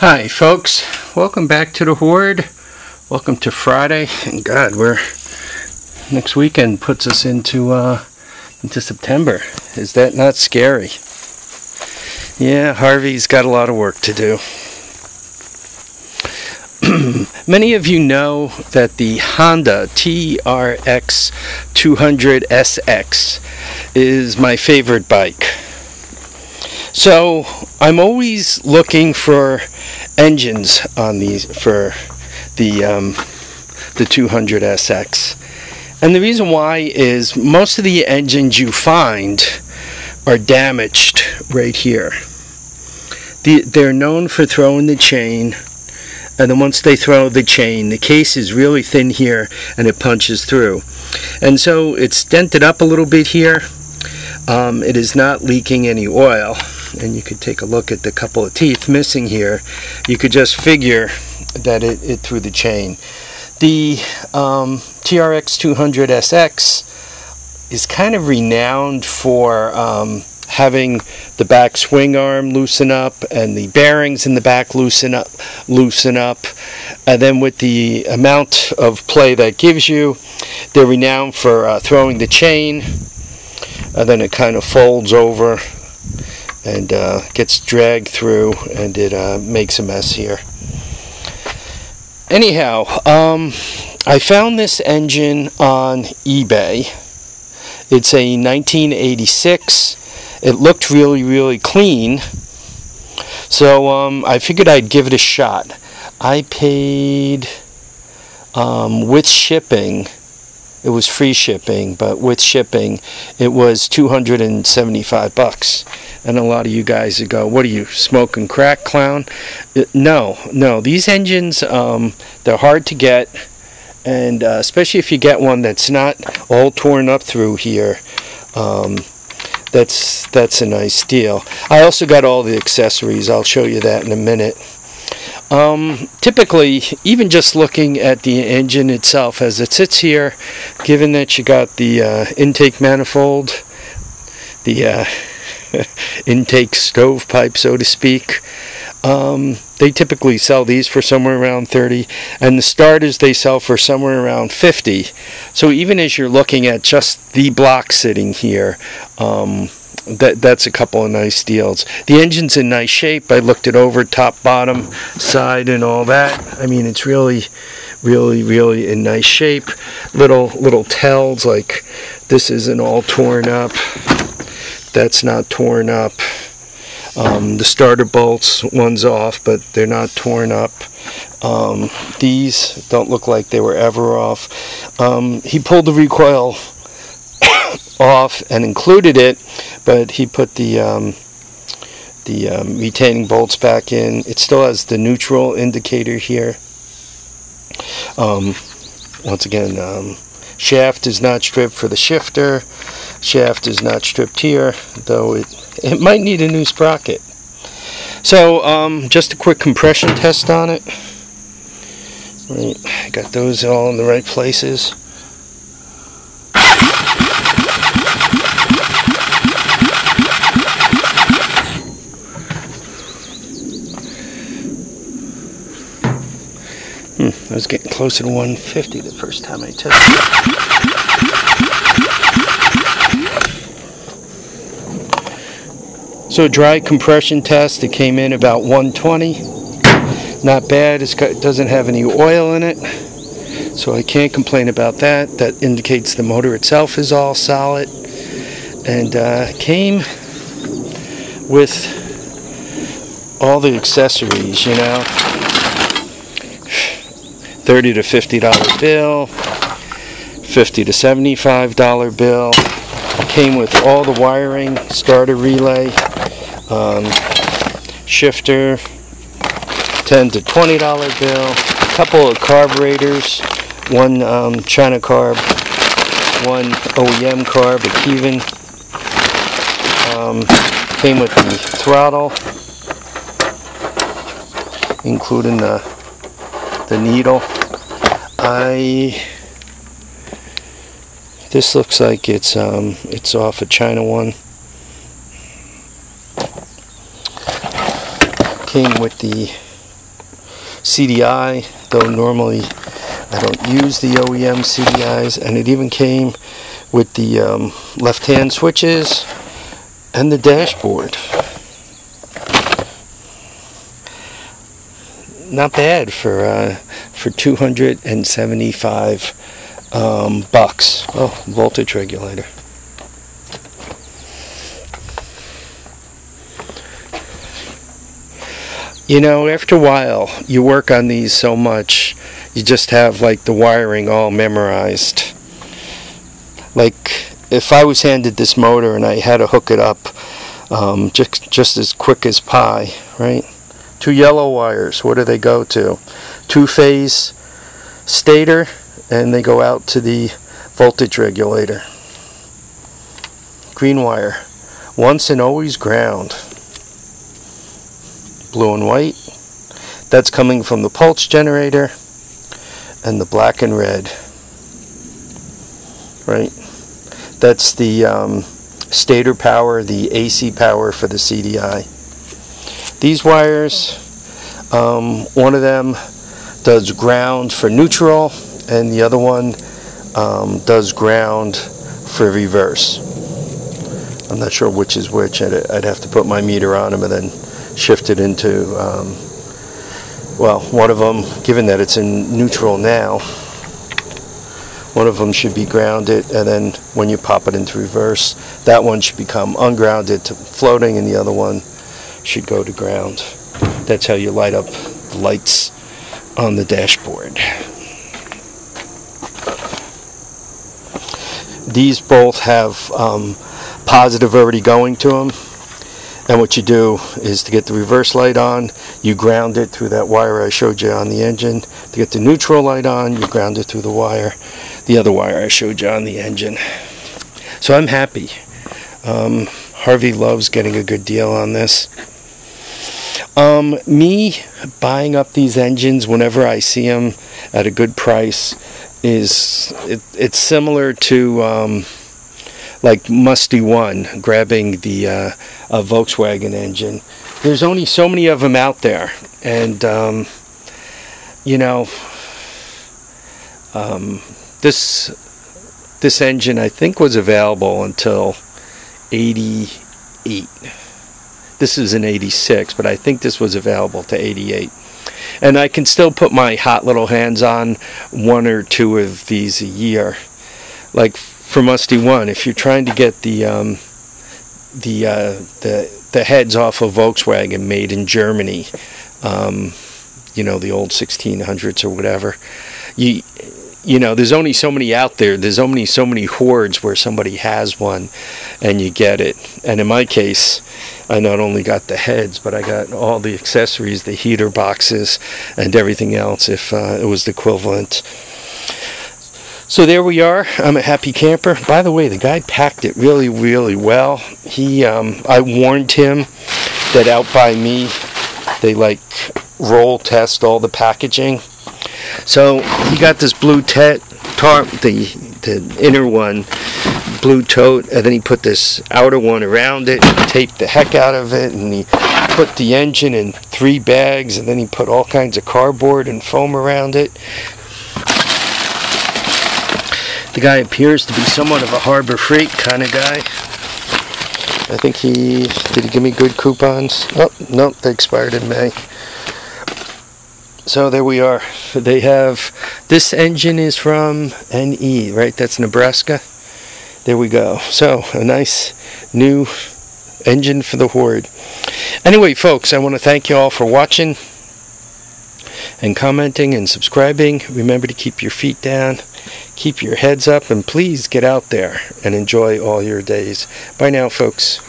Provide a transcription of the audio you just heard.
Hi folks, welcome back to the Horde. Welcome to Friday, and God, next weekend puts us into September. Is that not scary? Yeah, Harvey's got a lot of work to do. Many of you know that the Honda TRX200SX is my favorite bike. So I'm always looking for engines on these for the 200SX, and the reason why is most of the engines you find are damaged right here. They're known for throwing the chain, and then once they throw the chain, the case is really thin here and it punches through, and so it's dented up a little bit here. It is not leaking any oil, and you could take a look at the couple of teeth missing here. You could just figure that it threw the chain. The TRX200SX is kind of renowned for having the back swing arm loosen up and the bearings in the back loosen up, and then with the amount of play that gives you, they're renowned for throwing the chain, and then it kind of folds over and gets dragged through, and it makes a mess here. Anyhow, I found this engine on eBay. It's a 1986. It looked really clean, so I figured I'd give it a shot. I paid with shipping. It was free shipping, but with shipping it was $275. And a lot of you guys would go, "What are you, smoking crack, clown?" No, these engines, they're hard to get, and especially if you get one that's not all torn up through here, that's a nice deal. I also got all the accessories. I'll show you that in a minute. Typically, even just looking at the engine itself as it sits here, given that you got the intake manifold, the intake stovepipe, so to speak, they typically sell these for somewhere around $30, and the starters they sell for somewhere around $50. So even as you're looking at just the block sitting here, that's a couple of nice deals. The engine's in nice shape. I looked it over, top, bottom, side, and all that. I mean, it's really in nice shape. Little tells, like this isn't all torn up. That's not torn up. The starter bolts, one's off, but they're not torn up. These don't look like they were ever off. He pulled the recoil off and included it, but he put the retaining bolts back in. It still has the neutral indicator here. Once again, shaft is not stripped for the shifter. Shaft is not stripped here, though it might need a new sprocket. So just a quick compression test on it. Right, I got those all in the right places. I was getting closer to 150 the first time I tested it. So dry compression test, it came in about 120. Not bad. It doesn't have any oil in it, so I can't complain about that. That indicates the motor itself is all solid, and came with all the accessories, you know. $30 to $50 bill, $50 to $75 bill. Came with all the wiring, starter relay, shifter, $10 to $20 bill, a couple of carburetors, one China carb, one OEM carb, a Kevin. Came with the throttle, including the needle. This looks like it's off a China one. Came with the CDI, though normally I don't use the OEM CDIs, and it even came with the left-hand switches and the dashboard. Not bad for $275 bucks. Oh, voltage regulator. You know, after a while, you work on these so much, you just have like the wiring all memorized. Like, if I was handed this motor and I had to hook it up just as quick as pie, right? 2 yellow wires, what do they go to? 2-phase stator, and they go out to the voltage regulator. Green wire, once and always ground. Blue and white, that's coming from the pulse generator, and the black and red, right? That's the stator power, the AC power for the CDI. These wires, one of them does ground for neutral, and the other one does ground for reverse. I'm not sure which is which. I'd have to put my meter on them and then shift it into, well, one of them, given that it's in neutral now, one of them should be grounded, and then when you pop it into reverse, that one should become ungrounded to floating, and the other one should go to ground. That's how you light up the lights on the dashboard. These both have positive already going to them. And what you do is, to get the reverse light on, you ground it through that wire I showed you on the engine. To get the neutral light on, you ground it through the other wire I showed you on the engine. So I'm happy. Harvey loves getting a good deal on this. Me buying up these engines whenever I see them at a good price it's similar to like Musty One grabbing the Volkswagen engine. There's only so many of them out there, and you know, this engine I think was available until 88. This is an 86, but I think this was available to 88. And I can still put my hot little hands on 1 or 2 of these a year. Like for Musty One, if you're trying to get the heads off of Volkswagen made in Germany, you know, the old 1600s or whatever, you know, there's only so many out there. There's only so many hordes where somebody has one and you get it. And in my case, I not only got the heads, but I got all the accessories, the heater boxes and everything else, if it was the equivalent. So there we are. I'm a happy camper. By the way, the guy packed it really, really well. He, I warned him that out by me, they like roll test all the packaging. So he got this blue tarp, the inner one, blue tote, and then he put this outer one around it, taped the heck out of it, and he put the engine in 3 bags, and then he put all kinds of cardboard and foam around it. The guy appears to be somewhat of a Harbor Freight kind of guy. I think did he give me good coupons? Oh, nope, they expired in May. So there we are. They have, this engine is from NE, right? That's Nebraska. There we go. So a nice new engine for the Horde. Anyway, folks, I want to thank you all for watching and commenting and subscribing. Remember to keep your feet down, keep your heads up, and please get out there and enjoy all your days. Bye now, folks.